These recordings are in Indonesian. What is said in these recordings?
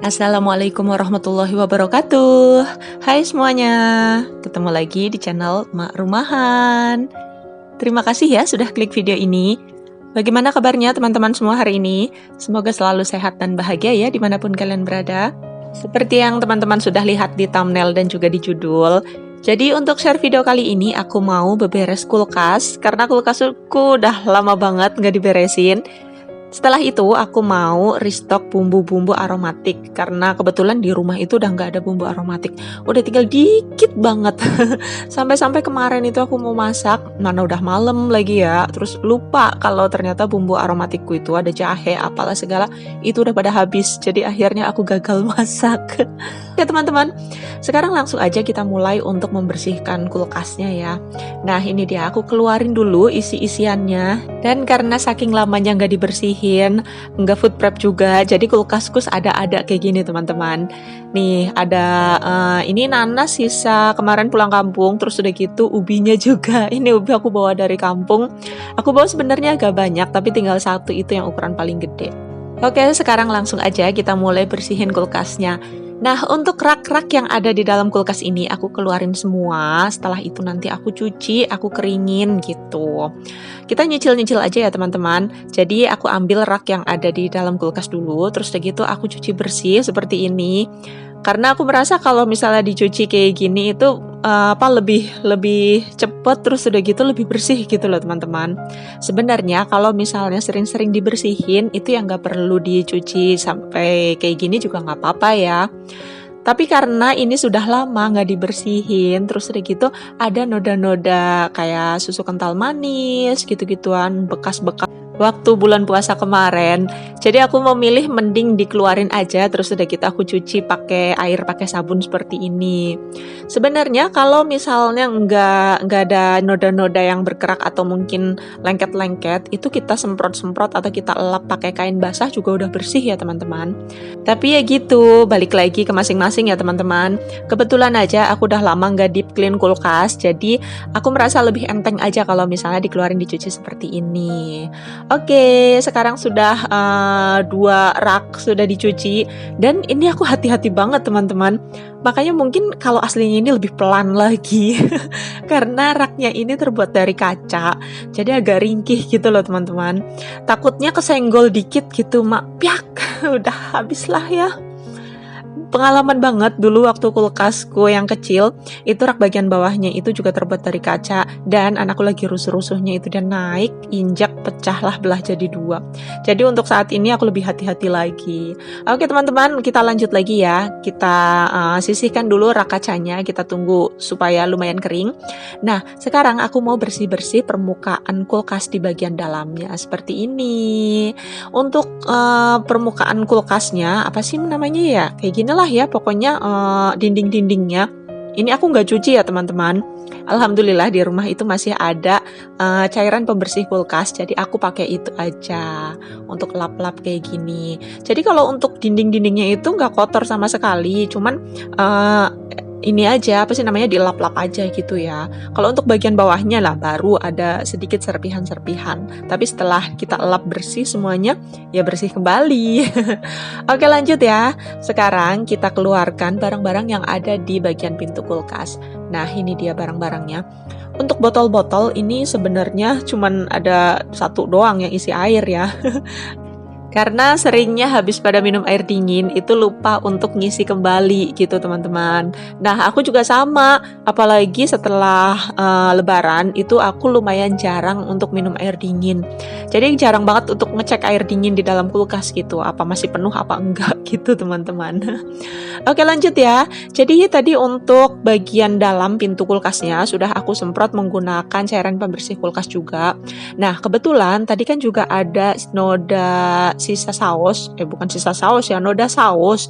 Assalamualaikum warahmatullahi wabarakatuh. Hai semuanya, ketemu lagi di channel Mak Rumahan. Terima kasih ya sudah klik video ini. Bagaimana kabarnya teman-teman semua hari ini? Semoga selalu sehat dan bahagia ya dimanapun kalian berada. Seperti yang teman-teman sudah lihat di thumbnail dan juga di judul, jadi untuk share video kali ini aku mau beberes kulkas karena kulkasku udah lama banget nggak diberesin. Setelah itu aku mau restock bumbu-bumbu aromatik karena kebetulan di rumah itu udah nggak ada bumbu aromatik, udah tinggal dikit banget. Sampai-sampai kemarin itu aku mau masak, mana udah malam lagi ya, terus lupa kalau ternyata bumbu aromatikku itu ada jahe, apalah segala, itu udah pada habis, jadi akhirnya aku gagal masak. Oke teman-teman, sekarang langsung aja kita mulai untuk membersihkan kulkasnya ya. Nah ini dia, aku keluarin dulu isi-isiannya, dan karena saking lamanya nggak dibersihin, nggak food prep juga, jadi kulkasku ada kayak gini teman-teman. Nih ada ini nanas sisa kemarin pulang kampung, terus udah gitu ubinya juga. Ini ubi aku bawa dari kampung. Aku bawa sebenarnya agak banyak, tapi tinggal satu itu yang ukuran paling gede. Oke, sekarang langsung aja kita mulai bersihin kulkasnya. Nah, untuk rak-rak yang ada di dalam kulkas ini aku keluarin semua. Setelah itu nanti aku cuci, aku keringin gitu. Kita nyicil-nyicil aja ya teman-teman. Jadi aku ambil rak yang ada di dalam kulkas dulu, terus udah gitu aku cuci bersih seperti ini. Karena aku merasa kalau misalnya dicuci kayak gini itu lebih cepet, terus udah gitu lebih bersih gitu loh teman-teman. Sebenarnya kalau misalnya sering-sering dibersihin itu yang nggak perlu dicuci sampai kayak gini juga nggak apa-apa ya. Tapi karena ini sudah lama nggak dibersihin, terus udah gitu ada noda-noda kayak susu kental manis gitu-gituan, bekas-bekas waktu bulan puasa kemarin. Jadi aku memilih mending dikeluarin aja, terus udah gitu aku cuci pakai air, pakai sabun seperti ini. Sebenarnya kalau misalnya nggak ada noda-noda yang bergerak atau mungkin lengket-lengket, itu kita semprot-semprot atau kita elap pakai kain basah juga udah bersih ya teman-teman. Tapi ya gitu, balik lagi ke masing-masing ya teman-teman. Kebetulan aja aku udah lama nggak deep clean kulkas, jadi aku merasa lebih enteng aja kalau misalnya dikeluarin dicuci seperti ini. Oke, sekarang sudah 2 rak sudah dicuci, dan ini aku hati-hati banget teman-teman. Makanya mungkin kalau aslinya ini lebih pelan lagi karena raknya ini terbuat dari kaca, jadi agak ringkih gitu loh teman-teman. Takutnya kesenggol dikit gitu, mak piak, udah habis lah ya. Pengalaman banget dulu waktu kulkasku yang kecil, itu rak bagian bawahnya itu juga terbuat dari kaca, dan anakku lagi rusuh-rusuhnya itu dia naik, injak, pecahlah belah jadi 2. Jadi untuk saat ini aku lebih hati-hati lagi. Oke teman-teman, kita lanjut lagi ya. Kita sisihkan dulu rak kacanya, kita tunggu supaya lumayan kering. Nah, sekarang aku mau bersih-bersih permukaan kulkas di bagian dalamnya seperti ini. Untuk permukaan kulkasnya, apa sih namanya ya? Kayak gini lah ya pokoknya, dinding-dindingnya ini aku nggak cuci ya teman-teman. Alhamdulillah di rumah itu masih ada cairan pembersih kulkas, jadi aku pakai itu aja untuk lap-lap kayak gini. Jadi kalau untuk dinding-dindingnya itu nggak kotor sama sekali, cuman ini aja apa sih namanya dilap-lap aja gitu ya. Kalau untuk bagian bawahnya lah baru ada sedikit serpihan-serpihan, tapi setelah kita lap bersih semuanya ya bersih kembali. Oke lanjut ya. Sekarang kita keluarkan barang-barang yang ada di bagian pintu kulkas. Nah ini dia barang-barangnya. Untuk botol-botol ini sebenarnya cuman ada 1 doang yang isi air ya. Karena seringnya habis pada minum air dingin itu lupa untuk ngisi kembali gitu teman-teman. Nah aku juga sama, apalagi setelah lebaran itu aku lumayan jarang untuk minum air dingin. Jadi jarang banget untuk ngecek air dingin di dalam kulkas gitu, apa masih penuh apa enggak gitu teman-teman. Oke lanjut ya. Jadi tadi untuk bagian dalam pintu kulkasnya sudah aku semprot menggunakan cairan pembersih kulkas juga. Nah kebetulan tadi kan juga ada noda sisa saus, bukan sisa saus ya, noda saus.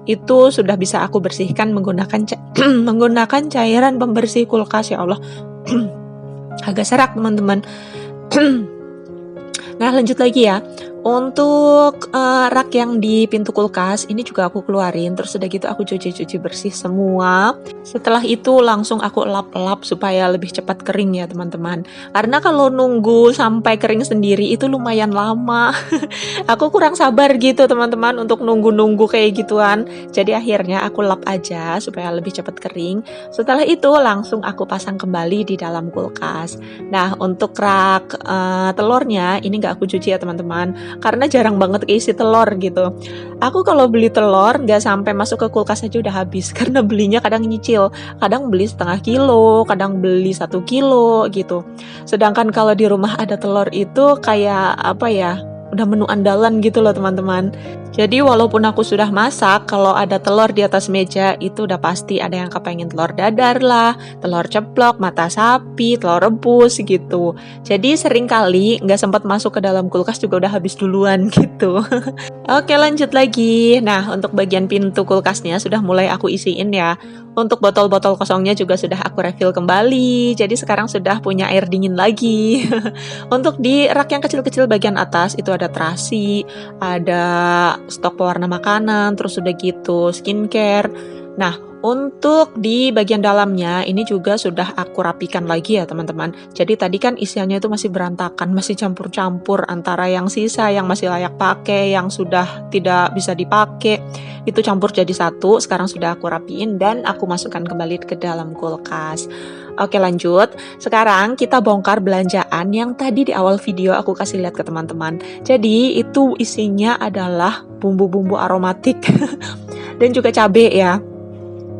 Itu sudah bisa aku bersihkan menggunakan menggunakan cairan pembersih kulkas, ya Allah. Agak serak teman-teman. Nah lanjut lagi ya. Untuk, rak yang di pintu kulkas ini juga aku keluarin, terus udah gitu aku cuci-cuci bersih semua. Setelah itu langsung aku lap-lap supaya lebih cepat kering ya teman-teman. Karena kalau nunggu sampai kering sendiri itu lumayan lama. Aku kurang sabar gitu teman-teman untuk nunggu-nunggu kayak gituan. Jadi akhirnya aku lap aja supaya lebih cepat kering. Setelah itu langsung aku pasang kembali di dalam kulkas. Nah untuk rak telurnya ini nggak aku cuci ya teman-teman, karena jarang banget keisi telur gitu. Aku kalau beli telur nggak sampai masuk ke kulkas aja udah habis karena belinya kadang nyicil, kadang beli setengah kilo, kadang beli 1 kilo gitu. Sedangkan kalau di rumah ada telur itu kayak apa ya, udah menu andalan gitu loh teman-teman. Jadi walaupun aku sudah masak, kalau ada telur di atas meja itu udah pasti ada yang kepengen telur dadar lah, telur ceplok, mata sapi, telur rebus gitu. Jadi sering kali nggak sempat masuk ke dalam kulkas juga udah habis duluan gitu. Oke lanjut lagi. Nah untuk bagian pintu kulkasnya sudah mulai aku isiin ya. Untuk botol-botol kosongnya juga sudah aku refill kembali. Jadi sekarang sudah punya air dingin lagi. Untuk di rak yang kecil-kecil bagian atas itu ada terasi, ada stok pewarna makanan, terus udah gitu skincare. Nah, untuk di bagian dalamnya ini juga sudah aku rapikan lagi ya teman-teman. Jadi tadi kan isiannya itu masih berantakan, masih campur-campur antara yang sisa, yang masih layak pakai, yang sudah tidak bisa dipakai. Itu campur jadi satu, sekarang sudah aku rapiin dan aku masukkan kembali ke dalam kulkas. Oke lanjut, sekarang kita bongkar belanjaan yang tadi di awal video aku kasih lihat ke teman-teman. Jadi itu isinya adalah bumbu-bumbu aromatik dan juga cabai ya.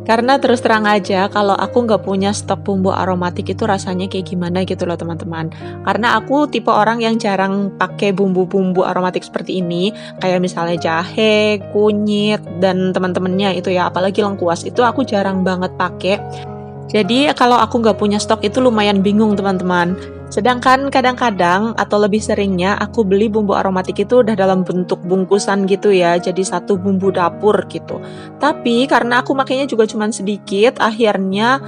Karena terus terang aja kalau aku nggak punya stok bumbu aromatik itu rasanya kayak gimana gitu loh teman-teman. Karena aku tipe orang yang jarang pakai bumbu-bumbu aromatik seperti ini, kayak misalnya jahe, kunyit, dan teman-temannya itu ya, apalagi lengkuas itu aku jarang banget pakai. Jadi kalau aku nggak punya stok itu lumayan bingung teman-teman. Sedangkan kadang-kadang atau lebih seringnya aku beli bumbu aromatik itu udah dalam bentuk bungkusan gitu ya, jadi satu bumbu dapur gitu. Tapi karena aku makainya juga cuman sedikit, akhirnya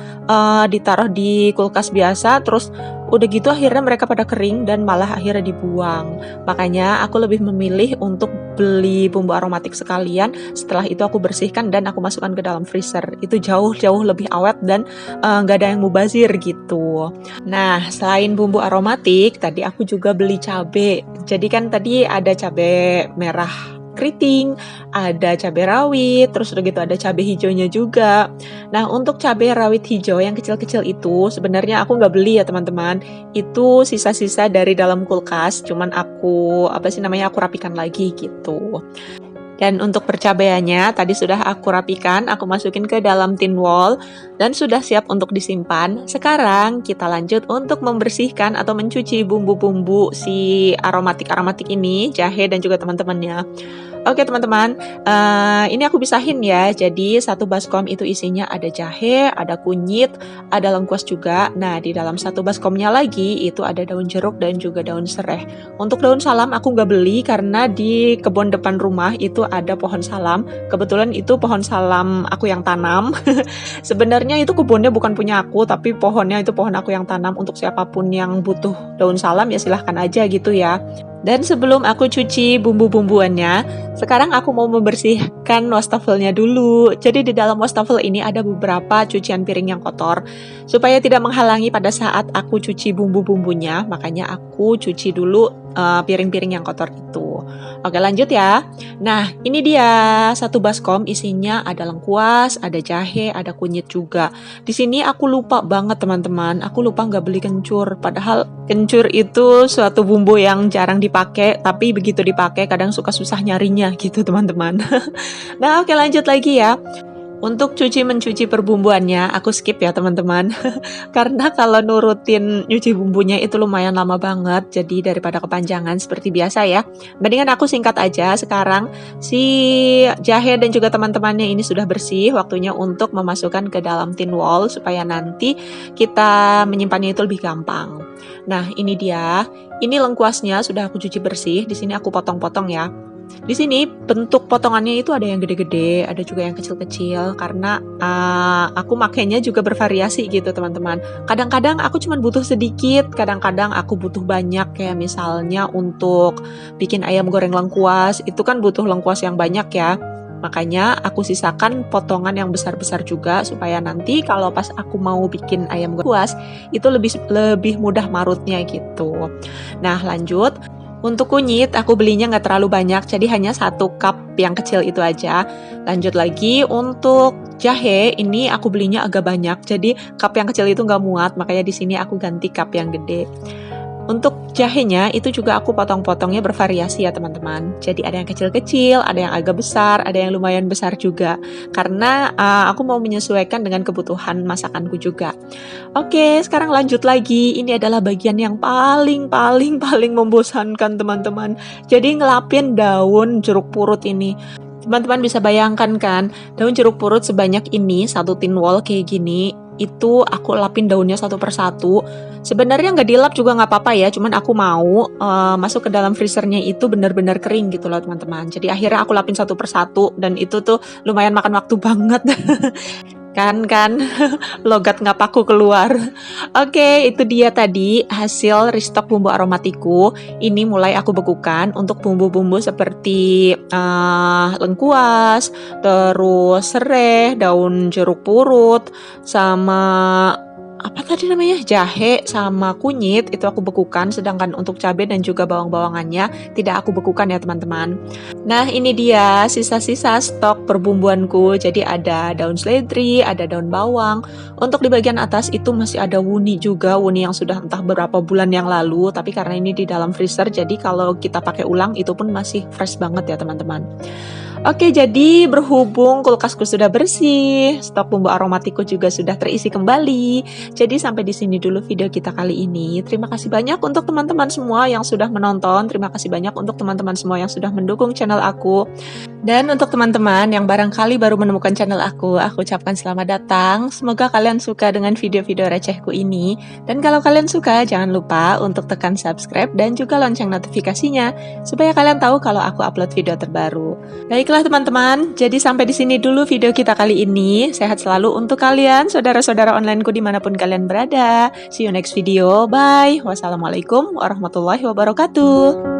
ditaruh di kulkas biasa, terus udah gitu akhirnya mereka pada kering dan malah akhirnya dibuang. Makanya aku lebih memilih untuk beli bumbu aromatik sekalian, setelah itu aku bersihkan dan aku masukkan ke dalam freezer. Itu jauh-jauh lebih awet dan nggak ada yang mubazir gitu. Nah, selain bumbu aromatik, tadi aku juga beli cabai. Jadi kan tadi ada cabai merah keriting, ada cabai rawit, terus udah gitu ada cabai hijaunya juga. Nah, untuk cabai rawit hijau yang kecil-kecil itu sebenarnya aku nggak beli ya teman-teman. Itu sisa-sisa dari dalam kulkas, cuman aku aku rapikan lagi gitu. Dan untuk percabaiannya tadi sudah aku rapikan, aku masukin ke dalam tin wall dan sudah siap untuk disimpan. Sekarang kita lanjut untuk membersihkan atau mencuci bumbu-bumbu si aromatik-aromatik ini, jahe dan juga teman-temannya. Oke teman-teman, ini aku pisahin ya. Jadi satu baskom itu isinya ada jahe, ada kunyit, ada lengkuas juga. Nah di dalam satu baskomnya lagi itu ada daun jeruk dan juga daun serai. Untuk daun salam aku nggak beli karena di kebun depan rumah itu ada pohon salam. Kebetulan itu pohon salam aku yang tanam. Sebenarnya itu kebunnya bukan punya aku, tapi pohonnya itu pohon aku yang tanam. Untuk siapapun yang butuh daun salam ya silahkan aja gitu ya. Dan sebelum aku cuci bumbu-bumbuannya, sekarang aku mau membersihkan wastafelnya dulu. Jadi di dalam wastafel ini ada beberapa cucian piring yang kotor. Supaya tidak menghalangi pada saat aku cuci bumbu-bumbunya, makanya aku cuci dulu piring-piring yang kotor itu. Oke lanjut ya. Nah ini dia satu baskom isinya ada lengkuas, ada jahe, ada kunyit juga. Di sini aku lupa banget teman-teman, aku lupa nggak beli kencur. Padahal kencur itu suatu bumbu yang jarang dipakai, tapi begitu dipakai kadang suka susah nyarinya gitu teman-teman. Nah oke lanjut lagi ya. Untuk mencuci perbumbuannya aku skip ya teman-teman. Karena kalau nurutin nyuci bumbunya itu lumayan lama banget. Jadi daripada kepanjangan seperti biasa ya, mendingan aku singkat aja. Sekarang si jahe dan juga teman-temannya ini sudah bersih. Waktunya untuk memasukkan ke dalam tin wall supaya nanti kita menyimpannya itu lebih gampang. Nah ini dia. Ini lengkuasnya sudah aku cuci bersih. Di sini aku potong-potong ya. Di sini bentuk potongannya itu ada yang gede-gede, ada juga yang kecil-kecil karena aku makainya juga bervariasi gitu teman-teman. Kadang-kadang aku cuma butuh sedikit, kadang-kadang aku butuh banyak kayak misalnya untuk bikin ayam goreng lengkuas, itu kan butuh lengkuas yang banyak ya. Makanya aku sisakan potongan yang besar-besar juga supaya nanti kalau pas aku mau bikin ayam goreng lengkuas itu lebih mudah marutnya gitu. Nah, lanjut. Untuk kunyit, aku belinya nggak terlalu banyak, jadi hanya 1 cup yang kecil itu aja. Lanjut lagi, untuk jahe, ini aku belinya agak banyak, jadi cup yang kecil itu nggak muat, makanya di sini aku ganti cup yang gede. Untuk jahenya itu juga aku potong-potongnya bervariasi ya teman-teman. Jadi ada yang kecil-kecil, ada yang agak besar, ada yang lumayan besar juga. Karena aku mau menyesuaikan dengan kebutuhan masakanku juga. Oke, sekarang lanjut lagi. Ini adalah bagian yang paling membosankan teman-teman. Jadi ngelapin daun jeruk purut ini. Teman-teman bisa bayangkan kan, daun jeruk purut sebanyak ini, 1 tin wall kayak gini, itu aku lapin daunnya satu persatu. Sebenarnya nggak dilap juga nggak apa-apa ya, cuman aku mau masuk ke dalam freezernya itu benar-benar kering gitu loh teman-teman. Jadi akhirnya aku lapin satu persatu dan itu tuh lumayan makan waktu banget. kan logat ngapaku keluar. Oke, itu dia tadi hasil restock bumbu aromatiku. Ini mulai aku bekukan untuk bumbu-bumbu seperti lengkuas, terus serai, daun jeruk purut, sama apa tadi namanya, jahe sama kunyit itu aku bekukan, sedangkan untuk cabai dan juga bawang-bawangannya tidak aku bekukan ya teman-teman. Nah, ini dia sisa-sisa stok perbumbuanku. Jadi ada daun seledri, ada daun bawang. Untuk di bagian atas itu masih ada wuni juga, wuni yang sudah entah berapa bulan yang lalu, tapi karena ini di dalam freezer jadi kalau kita pakai ulang itu pun masih fresh banget ya teman-teman. Oke, jadi berhubung kulkasku sudah bersih, stok bumbu aromatiku juga sudah terisi kembali. Jadi sampai di sini dulu video kita kali ini. Terima kasih banyak untuk teman-teman semua yang sudah menonton. Terima kasih banyak untuk teman-teman semua yang sudah mendukung channel aku. Dan untuk teman-teman yang barangkali baru menemukan channel aku ucapkan selamat datang. Semoga kalian suka dengan video-video recehku ini. Dan kalau kalian suka, jangan lupa untuk tekan subscribe dan juga lonceng notifikasinya supaya kalian tahu kalau aku upload video terbaru. Baiklah teman-teman, jadi sampai di sini dulu video kita kali ini. Sehat selalu untuk kalian, saudara-saudara onlineku dimanapun kalian berada. See you next video, bye. Wassalamualaikum warahmatullahi wabarakatuh.